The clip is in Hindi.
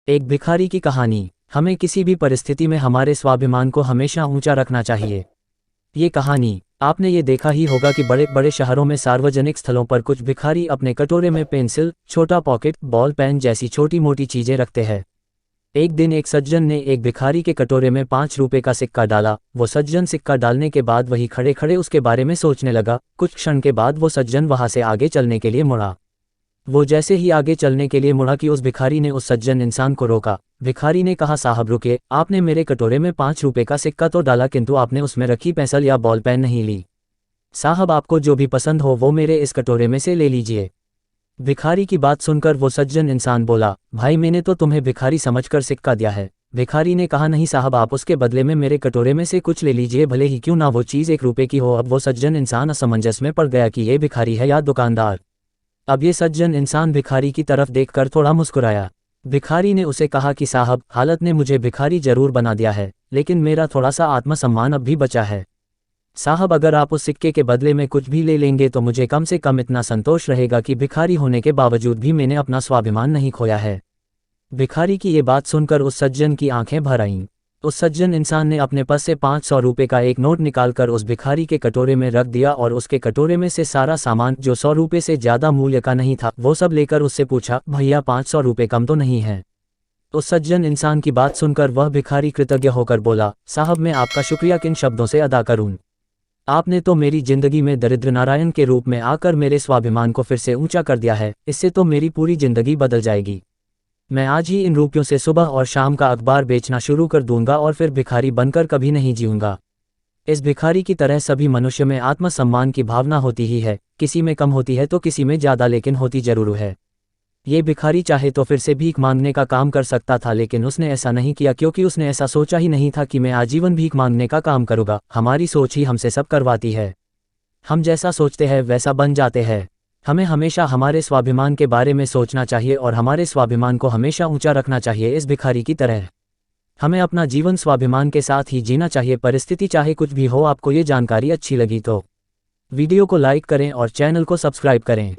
एक भिखारी की कहानी। हमें किसी भी परिस्थिति में हमारे स्वाभिमान को हमेशा ऊंचा रखना चाहिए। ये कहानी आपने ये देखा ही होगा कि बड़े बड़े शहरों में सार्वजनिक स्थलों पर कुछ भिखारी अपने कटोरे में पेंसिल, छोटा पॉकेट, बॉल पेन जैसी छोटी मोटी चीजें रखते हैं। एक दिन एक सज्जन ने एक भिखारी के कटोरे में 5 रुपए का सिक्का डाला। वो सज्जन सिक्का डालने के बाद वही खड़े खड़े उसके बारे में सोचने लगा। कुछ क्षण के बाद वो सज्जन वहां से आगे चलने के लिए मुड़ा। वो जैसे ही आगे चलने के लिए मुड़ा कि उस भिखारी ने उस सज्जन इंसान को रोका। भिखारी ने कहा, साहब रुकिए, आपने मेरे कटोरे में 5 रुपए का सिक्का तो डाला, किंतु आपने उसमें रखी पेंसिल या बॉल पेन नहीं ली। साहब, आपको जो भी पसंद हो वो मेरे इस कटोरे में से ले लीजिए। भिखारी की बात सुनकर वो सज्जन इंसान बोला, भाई मैंने तो तुम्हें भिखारी समझकर सिक्का दिया है। भिखारी ने कहा, नहीं साहब, आप उसके बदले में मेरे कटोरे में से कुछ ले लीजिए, भले ही क्यों ना वो चीज़ 1 रुपए की हो। अब वो सज्जन इंसान असमंजस में पड़ गया कि ये भिखारी है या दुकानदार। अब ये सज्जन इंसान भिखारी की तरफ देखकर थोड़ा मुस्कुराया। भिखारी ने उसे कहा कि साहब, हालत ने मुझे भिखारी जरूर बना दिया है, लेकिन मेरा थोड़ा सा आत्मसम्मान अब भी बचा है। साहब, अगर आप उस सिक्के के बदले में कुछ भी ले लेंगे तो मुझे कम से कम इतना संतोष रहेगा कि भिखारी होने के बावजूद भी मैंने अपना स्वाभिमान नहीं खोया है। भिखारी की ये बात सुनकर उस सज्जन की आंखें भर आईं। उस सज्जन इंसान ने अपने पर्स से 500 रुपए का एक नोट निकालकर उस भिखारी के कटोरे में रख दिया और उसके कटोरे में से सारा सामान, जो 100 रुपए से ज़्यादा मूल्य का नहीं था, वो सब लेकर उससे पूछा, भैया 500 रुपए कम तो नहीं है? उस सज्जन इंसान की बात सुनकर वह भिखारी कृतज्ञ होकर बोला, साहब मैं आपका शुक्रिया किन शब्दों से अदा करूं। आपने तो मेरी जिंदगी में दरिद्र नारायण के रूप में आकर मेरे स्वाभिमान को फिर से ऊंचा कर दिया है। इससे तो मेरी पूरी जिंदगी बदल जाएगी। मैं आज ही इन रुपयों से सुबह और शाम का अखबार बेचना शुरू कर दूंगा और फिर भिखारी बनकर कभी नहीं जीऊंगा। इस भिखारी की तरह सभी मनुष्य में आत्मसम्मान की भावना होती ही है, किसी में कम होती है तो किसी में ज़्यादा, लेकिन होती जरूर है। ये भिखारी चाहे तो फिर से भीख मांगने का काम कर सकता था, लेकिन उसने ऐसा नहीं किया, क्योंकि उसने ऐसा सोचा ही नहीं था कि मैं आजीवन भीख मांगने का काम करूँगा। हमारी सोच ही हमसे सब करवाती है। हम जैसा सोचते हैं वैसा बन जाते हैं। हमें हमेशा हमारे स्वाभिमान के बारे में सोचना चाहिए और हमारे स्वाभिमान को हमेशा ऊंचा रखना चाहिए, इस भिखारी की तरह। हमें अपना जीवन स्वाभिमान के साथ ही जीना चाहिए, परिस्थिति चाहे कुछ भी हो। आपको ये जानकारी अच्छी लगी तो वीडियो को लाइक करें और चैनल को सब्सक्राइब करें।